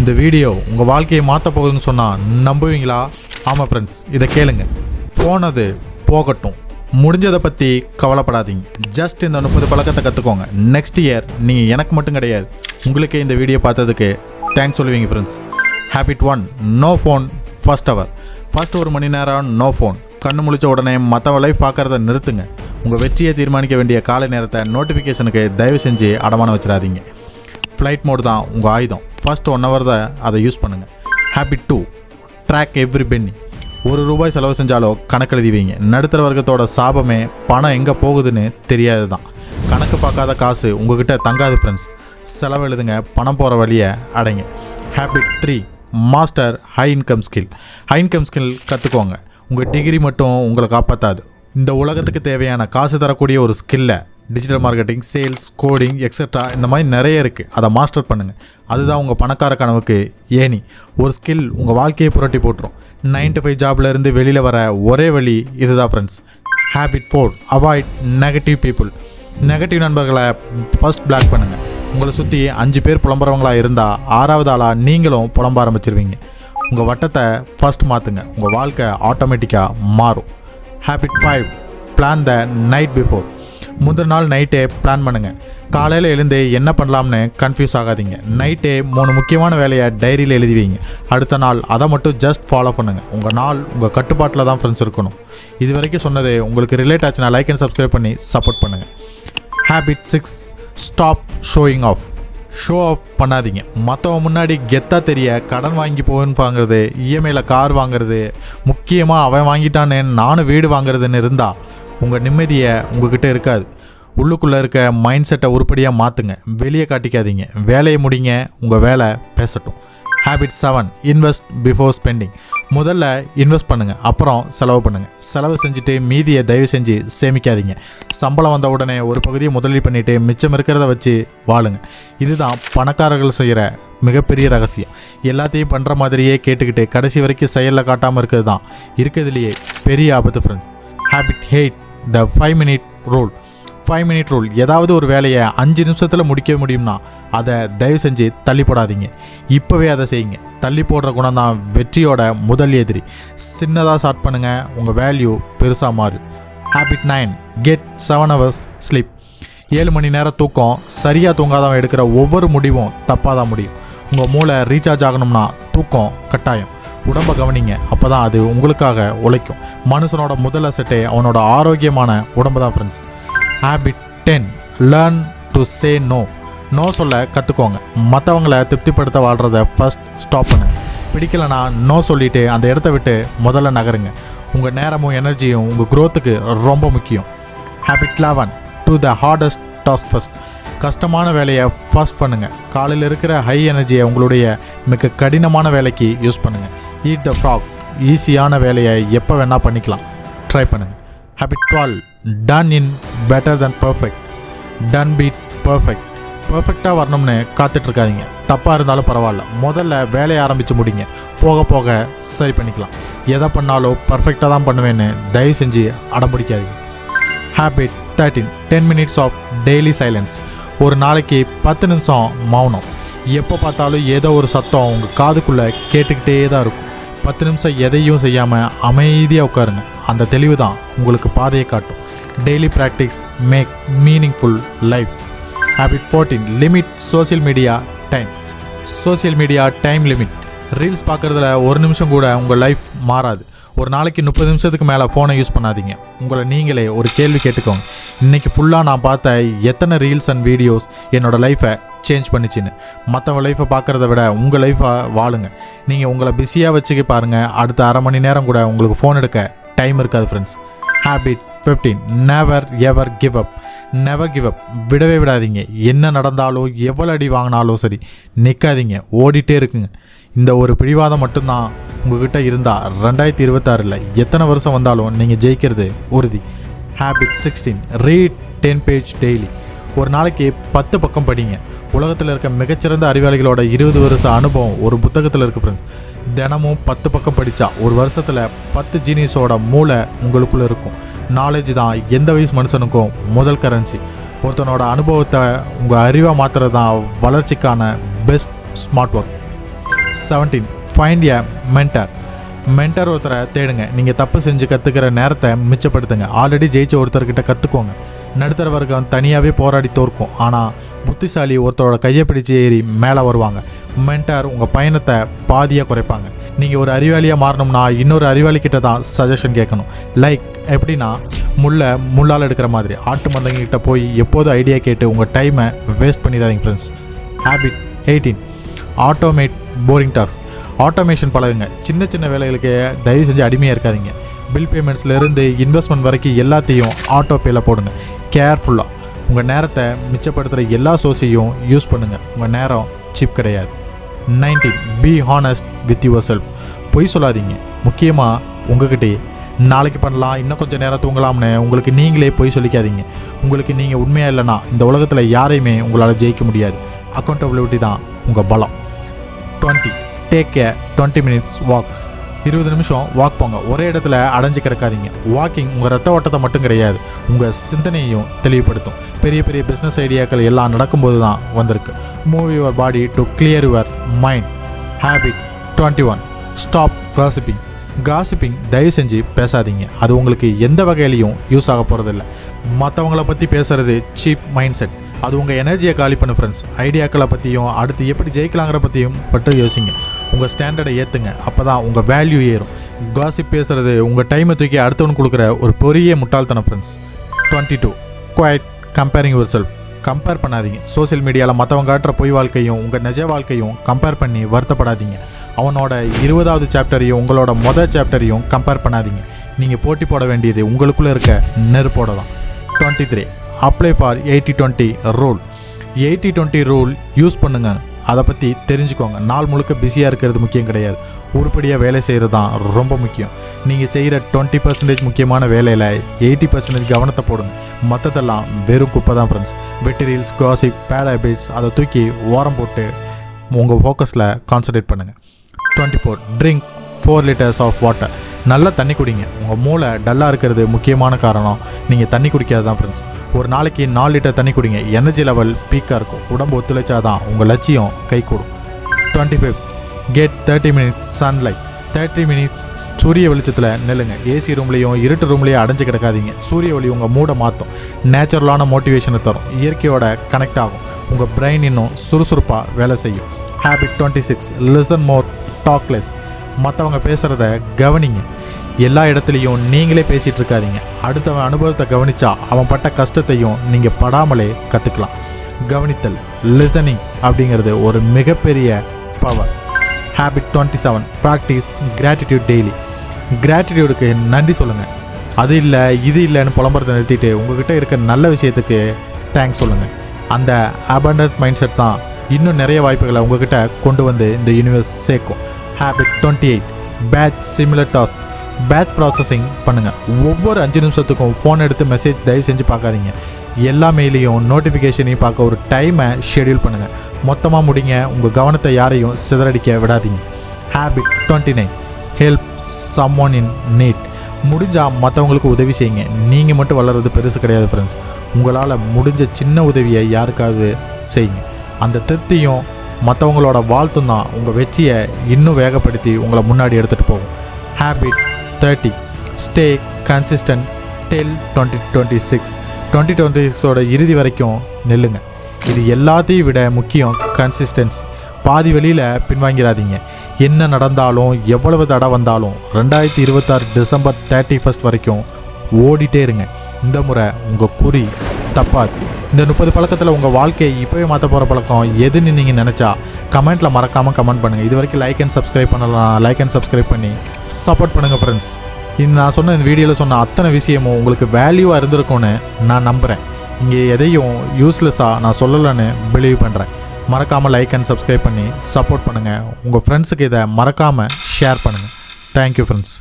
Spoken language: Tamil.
இந்த வீடியோ உங்கள் வாழ்க்கையை மாற்ற போகுதுன்னு சொன்னால் நம்புவீங்களா? ஆமாம் ஃப்ரெண்ட்ஸ், இதை கேளுங்க. போனது போகட்டும், முடிஞ்சதை பற்றி கவலைப்படாதீங்க. ஜஸ்ட் இந்த 30 பழக்கத்தை கற்றுக்கோங்க. நெக்ஸ்ட் இயர் நீங்கள் எனக்கு மட்டும் கிடையாது, உங்களுக்கே இந்த வீடியோ பார்த்ததுக்கு தேங்க்ஸ் சொல்லுவீங்க friends. Habit 1, no phone first hour. First 1 மணி நேரம் நோ ஃபோன். கண்ணு முழிச்ச உடனே மற்றவ லைஃப் பார்க்குறத நிறுத்துங்க. உங்கள் வெற்றியை தீர்மானிக்க வேண்டிய காலை நேரத்தை நோட்டிஃபிகேஷனுக்கு தயவு செஞ்சு அடமானம் வச்சிடாதீங்க. ஃப்ளைட் மோட் தான் உங்கள் ஆயுதம். ஃபர்ஸ்ட் 1 hour தான் அதை யூஸ் பண்ணுங்கள். Habit 2, track every Penney. ₹1 செலவு செஞ்சாலோ கணக்கு எழுதி வைங்க. நடுத்தர வர்க்கத்தோட சாபமே பணம் எங்கே போகுதுன்னு தெரியாது தான். கணக்கு பார்க்காத காசு உங்ககிட்ட தங்காது ஃப்ரெண்ட்ஸ். செலவு எழுதுங்க, பணம் போகிற வழியை அடைங்க. Habit 3, master high income skill. High income skill கற்றுக்கோங்க. உங்கள் டிகிரி மட்டும் உங்களை காப்பாற்றாது. இந்த உலகத்துக்கு தேவையான காசு தரக்கூடிய ஒரு ஸ்கில்லை, digital marketing, sales, coding etcetera, இந்த மாதிரி நிறைய இருக்குது. அதை மாஸ்டர் பண்ணுங்கள். அதுதான் உங்கள் பணக்கார கனவுக்கு ஏணி. ஒரு ஸ்கில் உங்கள் வாழ்க்கையை புரட்டி போட்டுரும். 9 to 5 ஜாப்லேருந்து வெளியில் வர ஒரே வழி இதுதான் friends. Habit 4, avoid negative people. Negative நண்பர்களை ஃபர்ஸ்ட் பிளாக் பண்ணுங்கள். உங்களை சுற்றி 5 பேர் புலம்புறவங்களாக இருந்தால் 6வது ஆளாக நீங்களும் புலம்ப ஆரம்பிச்சிருவீங்க. உங்கள் வட்டத்தை ஃபர்ஸ்ட் மாற்றுங்க. உங்கள் வாழ்க்கை ஆட்டோமேட்டிக்காக மாறும். Habit 5, plan the night before. முந்தின நாள் நைட்டே பிளான் பண்ணுங்கள். காலையில் எழுந்து என்ன பண்ணலாம்னு கன்ஃபியூஸ் ஆகாதீங்க. நைட்டே 3 முக்கியமான வேலையை டைரியில் எழுதி வைங்க. அடுத்த நாள் அதை மட்டும் ஜஸ்ட் ஃபாலோ பண்ணுங்கள். உங்கள் நாள் உங்கள் கட்டுப்பாட்டில் தான் ஃப்ரெண்ட்ஸ் இருக்கணும். இது வரைக்கும் சொன்னது உங்களுக்கு ரிலேட் ஆச்சுன்னா லைக் அண்ட் சப்ஸ்கிரைப் பண்ணி சப்போர்ட் பண்ணுங்கள். Habit 6, stop showing off. Show off பண்ணாதீங்க. மற்றவங்க முன்னாடி கெத்தாக தெரிய கடன் வாங்கி போகணுன்னு வாங்குறது, இஎம்ஐயில் கார் வாங்குறது, முக்கியமாக அவன் வாங்கிட்டானே நானும் வீடு வாங்குறதுன்னு இருந்தால் உங்கள் நிம்மதியை உங்ககிட்ட இருக்காது. உள்ளுக்குள்ளே இருக்க மைண்ட் செட்டை உருப்படியாக மாற்றுங்க. வெளியே காட்டிக்காதீங்க. வேலையை முடிங்க, உங்கள் வேலை பேசட்டும். Habit 7, invest before spending. முதல்ல இன்வெஸ்ட் பண்ணுங்கள், அப்புறம் செலவு பண்ணுங்கள். செலவு செஞ்சுட்டு மீதியை தயவு செஞ்சு சேமிக்காதீங்க. சம்பளம் வந்த உடனே ஒரு பகுதியை முதலீடு பண்ணிவிட்டு மிச்சம் இருக்கிறத வச்சு வாழுங்க. இதுதான் பணக்காரர்கள் செய்கிற மிகப்பெரிய ரகசியம். எல்லாத்தையும் பண்ணுற மாதிரியே கேட்டுக்கிட்டு கடைசி வரைக்கும் செயலில் காட்டாமல் இருக்கிறது தான் இருக்கிறதுலையே பெரிய ஆபத்து ஃப்ரெண்ட்ஸ். ஹேபிட் 8, த 5-minute ரூல். 5-minute rule. ஏதாவது ஒரு வேலையை 5 நிமிஷத்தில் முடிக்க முடியும்னா அதை தயவு செஞ்சு தள்ளி போடாதீங்க. இப்போவே அதை செய்யுங்க. தள்ளி போடுற குணம் தான் வெற்றியோட முதல் எதிரி. சின்னதாக ஸ்டார்ட் பண்ணுங்கள், உங்கள் வேல்யூ பெருசாக மாறும். Habit 9, get 7 hours sleep. 7 மணி நேரம் தூக்கம். சரியாக தூங்காதவன் எடுக்கிற ஒவ்வொரு முடிவும் தப்பாக தான் முடியும். உங்கள் மூளை ரீசார்ஜ் ஆகணும்னா தூக்கம் கட்டாயம். உடம்பை கவனிங்க, அப்போ தான் அது உங்களுக்காக உழைக்கும். மனுஷனோட முதல் அசெட்டே அவனோட ஆரோக்கியமான உடம்பு தான் friends. Habit 10, learn to say no. No சொல்ல கற்றுக்கோங்க. மற்றவங்களை திருப்திப்படுத்த வாழ்கிறத ஃபர்ஸ்ட் ஸ்டாப் பண்ணுங்க. பிடிக்கலைன்னா நோ சொல்லிவிட்டு அந்த இடத்த விட்டு முதல்ல நகருங்க. உங்கள் நேரமும் எனர்ஜியும் உங்கள் க்ரோத்துக்கு ரொம்ப முக்கியம். Habit 11, to the hardest task first. கஷ்டமான வேலையை ஃபர்ஸ்ட் பண்ணுங்கள். காலையில் இருக்கிற ஹை எனர்ஜியை உங்களுடைய மிக கடினமான வேலைக்கு யூஸ் பண்ணுங்கள். Eat the frog. ஈஸியான வேலையை எப்போ வேணால் பண்ணிக்கலாம், ட்ரை பண்ணுங்கள். Habit 12, done is better than perfect. Done beats perfect. பர்ஃபெக்டாக வரணும்னு காத்துட்ருக்காதீங்க. தப்பாக இருந்தாலும் பரவாயில்ல, முதல்ல வேலையை ஆரம்பித்து முடிங்க. போக போக சரி பண்ணிக்கலாம். எதை பண்ணாலும் பர்ஃபெக்டாக தான் பண்ணுவேன்னு தயவு செஞ்சு அடம்பிடிக்காதீங்க. Habit 13, 10 minutes of daily silence. ஒரு நாளைக்கு 10 நிமிஷம் மௌனம். எப்போ பார்த்தாலும் ஏதோ ஒரு சத்தம் உங்கள் காதுக்குள்ளே கேட்டுக்கிட்டே தான் இருக்கும். 10 நிமிஷம் எதையும் செய்யாமல் அமைதியாக உட்காருங்க. அந்த தெளிவு தான் உங்களுக்கு பாதையை காட்டும். Daily practice make meaningful life. Habit 14, limit social media time. Social media time limit. Reels பார்க்குறதுல 1 நிமிஷம் கூட உங்கள் லைஃப் மாறாது. ஒரு நாளைக்கு 30 நிமிஷத்துக்கு மேலே ஃபோனை யூஸ் பண்ணாதீங்க. உங்களை நீங்களே ஒரு கேள்வி கேட்டுக்கோங்க. இன்றைக்கி ஃபுல்லாக நான் பார்த்த எத்தனை ரீல்ஸ் அண்ட் வீடியோஸ் என்னோடய லைஃப்பை சேஞ்ச் பண்ணிச்சின்னு. மற்றவங்க லைஃப்பை பார்க்குறத விட உங்கள் லைஃப்பை வாழுங்க. நீங்கள் உங்களை பிஸியாக வச்சுக்க பாருங்கள். அடுத்த அரை மணி நேரம் கூட உங்களுக்கு ஃபோன் எடுக்க டைம் இருக்காது friends. Habit 15, never ever give up. Never give up. விடவே விடாதீங்க. என்ன நடந்தாலும் எவ்வளோ அடி வாங்கினாலும் சரி, நிற்காதீங்க, ஓடிட்டே இருக்குங்க. இந்த ஒரு பிடிவாதம் மட்டும்தான் உங்ககிட்ட இருந்தால் 2026 எத்தனை வருஷம் வந்தாலும் நீங்கள் ஜெயிக்கிறது உறுதி. Habit 16, read 10 page daily. ஒரு நாளைக்கு 10 பக்கம் படிங்க. உலகத்தில் இருக்க மிகச்சிறந்த அறிவாளிகளோட 20 வருஷ அனுபவம் ஒரு புத்தகத்தில் இருக்குது ஃப்ரெண்ட்ஸ். தினமும் 10 பக்கம் படித்தா ஒரு வருஷத்தில் 10 ஜீனியஸோட மூளை உங்களுக்குள்ளே இருக்கும். நாலேஜ் தான் எந்த வயசு மனுஷனுக்கும் முதல் கரன்சி. ஒருத்தனோட அனுபவத்தை உங்கள் அறிவாக மாற்றுறது தான் வளர்ச்சிக்கான பெஸ்ட் ஸ்மார்ட் ஒர்க். 17. ஃபைண்ட் எ மென்டர். மென்டர் ஒருத்தரை தேடுங்க. நீங்கள் தப்பு செஞ்சு கற்றுக்கிற நேரத்தை மிச்சப்படுத்துங்க. ஆல்ரெடி ஜெயிச்ச ஒருத்தர்கிட்ட கற்றுக்கோங்க. நடுத்தர வர்க்கம் தனியாகவே போராடி தோற்கும், ஆனால் புத்திசாலி ஒருத்தரோட கையை பிடிச்சி ஏறி மேலே வருவாங்க. மென்டர் உங்கள் பயணத்தை பாதியாக குறைப்பாங்க. நீங்கள் ஒரு அறிவாளியாக மாறணும்னா இன்னொரு அறிவாளிக்கிட்ட தான் சஜஷன் கேட்கணும். லைக் எப்படின்னா, முள்ளால் எடுக்கிற மாதிரி ஆட்டு மந்தங்கிட்ட போய் எப்போதும் ஐடியா கேட்டு உங்கள் டைமை வேஸ்ட் பண்ணிடாதீங்க friends. Habit 18. Automate boring task. Automation பழகுங்க. சின்ன சின்ன வேலைகளுக்கு தயவு செஞ்சு அடிமையாக இருக்காதீங்க. பில் பேமெண்ட்ஸ்லேருந்து இன்வெஸ்ட்மெண்ட் வரைக்கும் எல்லாத்தையும் ஆட்டோ பேயில் போடுங்க. கேர்ஃபுல்லாக உங்கள் நேரத்தை மிச்சப்படுத்துகிற எல்லா சோர்ஸையும் யூஸ் பண்ணுங்கள். உங்கள் நேரம் சிப் கிடையாது. 19. Be honest with your self. பொய் சொல்லாதீங்க. முக்கியமாக உங்ககிட்டே நாளைக்கு பண்ணலாம், இன்னும் கொஞ்சம் நேரம் தூங்கலாம்னு உங்களுக்கு நீங்களே பொய் சொல்லிக்காதீங்க. உங்களுக்கு நீங்கள் உண்மையாக இல்லைன்னா இந்த உலகத்தில் யாரையுமே உங்களால் ஜெயிக்க முடியாது. அக்கௌண்டபிலிட்டி தான் உங்கள் பலம். 20. Take a 20 minutes walk. 20 நிமிஷம் வாக் போங்க. ஒரே இடத்துல அடைஞ்சு கிடக்காதீங்க. வாக்கிங் உங்கள் ரத்த ஓட்டத்தை மட்டும் கிடையாது, உங்கள் சிந்தனையும் தெளிவுபடுத்தும். பெரிய பெரிய பிஸ்னஸ் ஐடியாக்கள் எல்லாம் நடக்கும்போது தான் வந்திருக்கு. Move your body to clear your mind. Habit 21. Stop gossiping. Gossiping தயவு செஞ்சு பேசாதீங்க. அது உங்களுக்கு எந்த வகையிலையும் யூஸ் ஆக போகிறதில்ல. மற்றவங்கள பற்றி பேசுகிறது சீப் மைண்ட் செட். அது உங்கள் எனர்ஜியை காலி பண்ணு ஃப்ரெண்ட்ஸ். ஐடியாக்களை பற்றியும் அடுத்து எப்படி ஜெயிக்கலாங்கிற பற்றியும் பற்றி யோசிங்க. உங்கள் ஸ்டாண்டர்டை ஏற்றுங்க. அப்போ தான் உங்கள் வேல்யூ ஏறும். காசிப் பேசுகிறது உங்கள் டைமை தூக்கி அடுத்தவனுக்கு கொடுக்குற ஒரு பெரிய முட்டாள்தனம் friends. 22. Quit comparing yourself. Compare பண்ணாதீங்க. சோசியல் மீடியாவில் மற்றவங்க காட்டுற பொய் வாழ்க்கையும் உங்கள் நிஜ வாழ்க்கையும் கம்பேர் பண்ணி வருத்தப்படாதீங்க. அவனோட 20வது சாப்டரையும் உங்களோட மொதல் சாப்டரையும் கம்பேர் பண்ணாதீங்க. நீங்கள் போட்டி போட வேண்டியது உங்களுக்குள்ளே இருக்க நெருப்போட தான். 23. Apply for 80-20 rule. 80-20 rule use பண்ணுங்க. அதை பற்றி தெரிஞ்சுக்கோங்க. நாள் முழுக்க பிஸியாக இருக்கிறது முக்கியம் கிடையாது, உருப்படியாக வேலை செய்கிறது தான் ரொம்ப முக்கியம். நீங்கள் செய்கிற 20% முக்கியமான வேலையில் 80% கவனத்தை போடுங்க. மற்றதெல்லாம் வெறும் குப்பை தான் ஃப்ரெண்ட்ஸ். வெட்டிரீல்ஸ், காசிப், பேட் ஹேபிட்ஸ் அதை தூக்கி ஓரம் போட்டு உங்கள் ஃபோக்கஸில் கான்சன்ட்ரேட் பண்ணுங்கள். 24. Drink 4 liters of water. நல்லா தண்ணி குடிங்க. உங்கள் மூளை டல்லாக இருக்கிறது முக்கியமான காரணம் நீங்கள் தண்ணி குடிக்காது தான் ஃப்ரெண்ட்ஸ். ஒரு நாளைக்கு 4 லிட்டர் தண்ணி குடிங்க. எனர்ஜி லெவல் பீக்காக இருக்கும். உடம்பு ஒத்துழைச்சாதான் உங்கள் லட்சியம் கை கூடும். 25. Get 30 minutes sunlight. 30 minutes சூரிய வெளிச்சத்தில் நெல்லுங்க. ஏசி ரூம்லேயும் இருட்டு ரூம்லேயும் அடைஞ்சு கிடக்காதீங்க. சூரிய ஒளி உங்கள் மூடை மாற்றும். நேச்சுரலான மோட்டிவேஷனை தரும். இயற்கையோட கனெக்ட் ஆகும். உங்கள் பிரெயின் இன்னும் சுறுசுறுப்பாக வேலை செய்யும். Habit 26. Listen more talk less. மற்றவங்க பேசுகிறத கவனிங்க. எல்லா இடத்துலையும் நீங்களே பேசிகிட்டு இருக்காதீங்க. அடுத்தவன் அனுபவத்தை கவனித்தா அவன் பட்ட கஷ்டத்தையும் நீங்கள் படாமலே கற்றுக்கலாம். கவனித்தல், லிசனிங் அப்படிங்கிறது ஒரு மிகப்பெரிய power. Habit 27. Practice gratitude daily. கிராட்டிடியூடுக்கு நன்றி சொல்லுங்கள். அது இல்லை இது இல்லைன்னு புலம்புறதை நிறுத்திட்டு உங்கள்கிட்ட இருக்க நல்ல விஷயத்துக்கு தேங்க்ஸ் சொல்லுங்கள். அந்த அபண்டன்ஸ் மைண்ட் செட் தான் இன்னும் நிறைய வாய்ப்புகளை உங்கள்கிட்ட கொண்டு வந்து இந்த யூனிவர்ஸ் சேர்க்கும். Habit 28. Batch similar task. Batch processing பண்ணுங்கள். ஒவ்வொரு 5 நிமிஷத்துக்கும் ஃபோன் எடுத்து மெசேஜ் தயவு செஞ்சு பார்க்காதீங்க. எல்லா மெயிலையும் நோட்டிஃபிகேஷனையும் பார்க்க ஒரு டைமை ஷெடியூல் பண்ணுங்கள். மொத்தமாக முடிங்க. உங்கள் கவனத்தை யாரையும் சிதறடிக்க விடாதீங்க. ஹேபிட் 29. ஹெல்ப் சம்ஒன் இன் நீட். முடிஞ்சால் மற்றவங்களுக்கு உதவி செய்யுங்க. நீங்கள் மட்டும் வளர்கிறது பெருசு கிடையாது ஃப்ரெண்ட்ஸ். உங்களால் முடிஞ்ச சின்ன உதவியை யாருக்காவது செய்யுங்க. அந்த திருப்தியும் மற்றவங்களோட வாழ்த்தும் தான் உங்கள் வெற்றியை இன்னும் வேகப்படுத்தி உங்களை முன்னாடி எடுத்துகிட்டு போகும். ஹேபிட் 30. ஸ்டே கன்சிஸ்டன்ட் டில் 2026. 2026ஓட இறுதி வரைக்கும் நெல்லுங்க. இது எல்லாத்தையும் விட முக்கியம் கன்சிஸ்டன்சி. பாதி வெளியில் பின்வாங்கிறாதீங்க. என்ன நடந்தாலும் எவ்வளவு தடை வந்தாலும் 2026 December 31 வரைக்கும் ஓடிட்டே இருங்க. இந்த முறை உங்கள் குறி தப்பாது. இந்த 30 பழக்கத்தில் உங்கள் வாழ்க்கையை இப்போவே மாற்ற போகிற பழக்கம் எதுன்னு நீங்கள் நினச்சா கமெண்ட்டில் மறக்காமல் கமெண்ட் பண்ணுங்கள். இது வரைக்கும் லைக் அண்ட் சப்ஸ்கிரைப் பண்ணலாம். லைக் அண்ட் சப்ஸ்கிரைப் பண்ணி சப்போர்ட் பண்ணுங்கள் ஃப்ரெண்ட்ஸ். நான் சொன்ன இந்த வீடியோவில் சொன்ன அத்தனை விஷயமும் உங்களுக்கு வேல்யூவாக இருந்திருக்கும்னு நான் நம்புகிறேன். இங்கே எதையும் யூஸ்லெஸ்ஸாக நான் சொல்லலைன்னு பிலீவ் பண்ணுறேன். மறக்காமல் லைக் அண்ட் சப்ஸ்கிரைப் பண்ணி சப்போர்ட் பண்ணுங்கள். உங்கள் ஃப்ரெண்ட்ஸுக்கு இதை மறக்காமல் ஷேர் பண்ணுங்கள். Thank you friends.